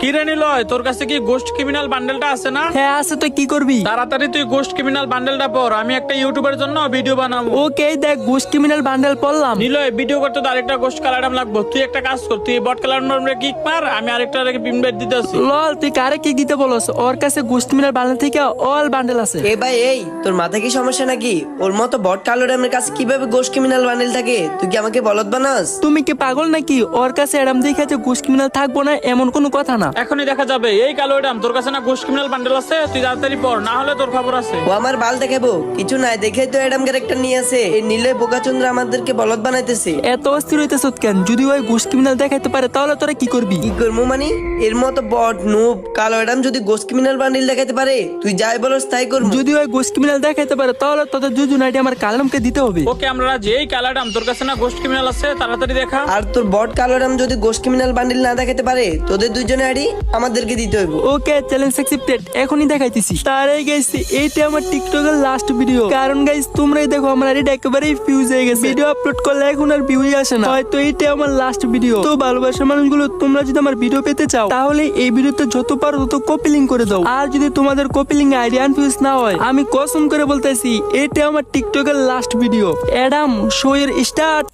কি রে নিলয়, তোর কাছে কি গোস্ট ক্রিমিনাল বান্ডেলটা আছে না? হ্যাঁ আছে, তুই কি করবি? তাড়াতাড়ি তুই গোস্ট ক্রিমিনাল বান্ডেলটা পড়, আমি একটা ইউটিউবের জন্য ভিডিও বানাবো। ওকে দেখ, গোস্ট ক্রিমিনাল বান্ডেল পড়লাম। নিলয়, ভিডিও করতে তো আরেকটা গোস্ট কালার লাগবে। তুই একটা কাজ কর, তুই বট কালার নম্বরে কিক মার, আমি আরেকটা ইনভাইট দিতেছি। লল, তুই কারে কি দিতে বলস? ওর কাছে গোস্ট ক্রিমিনাল বান্ডেল থেকে অল বান্ডেল আছে। এ ভাই, এই তোর মাথা কি সমস্যা নাকি? ওর মতো বট কালো ড্যামের কাছে কিভাবে গোস্ট ক্রিমিনাল বান্ডেল থাকে? তুই কি আমাকে বলদ বানাস? তুমি কি পাগল নাকি? ওর কাছে এরম দেখে যে গোস্ট ক্রিমিনাল থাকবো না এমন কোনো কথা না। এখনই দেখা যাবে। এই কালো এডাম, তোর কাছে না গোস্ট ক্রিমিনাল বান্ডেল আছে? তুই তাড়াতাড়ি পড়, না হলে তোর খবর আছে। ও আমার বাল দেখাবো কিছু নাই, দেখেই তো এডাম ক্যারেক্টার নিয়ে আসে। এই নীলয় বোকাচন্দ্র আমাদেরকে বলদ বানাইতেছে। এত অস্থির হইতেছ কেন? যদি ওই গোস্ট ক্রিমিনাল দেখাইতে পারে তাহলে তোরা কি করবি? কি করবো মানে? এর মতো বট নুব কালো এডাম যদি গোস্ট ক্রিমিনাল বান্ডেল দেখাইতে পারে, তুই যাই বলস তাই করবো। যদি ওই গোস্ট ক্রিমিনাল দেখাইতে পারে তাহলে তোদের দুজন আইডি আমার কালামকে দিতে হবে। ওকে, আমরা রাজি। এই কালো এডাম, তোর কাছে না গোস্ট ক্রিমিনাল আছে? তাড়াতাড়ি দেখা। আর তোর বট কালো এডাম যদি গোস্ট ক্রিমিনাল বান্ডেল না দেখাতে পারে, তোদের দুজনে আইডি আমাদেরকে দিতে হইব। ওকে, চ্যালেঞ্জ অ্যাকসেপ্টেড। এখনই দেখাইতেছি। তারাই গাইস, এইটা আমার টিকটকের লাস্ট ভিডিও। কারণ গাইস, তোমরাই দেখো আমার আইডিটা একেবারেই ফিউজ হয়ে গেছে। ভিডিও আপলোড করলে এখন আর ভিউই আসে না। হয়তো এইটা আমার লাস্ট ভিডিও। তো ভালোবাসার মানুষগুলো, তোমরা যদি আমার ভিডিও পেতে চাও তাহলে এই ভিডিওতে যত পারো তত কপি লিংক করে দাও। আর যদি তোমাদের কপি লিংক আইডি আনফিউজ না হয়, আমি কসম করে বলতেছি এইটা আমার টিকটকের লাস্ট ভিডিও। অ্যাডাম, শো এর স্টার্ট।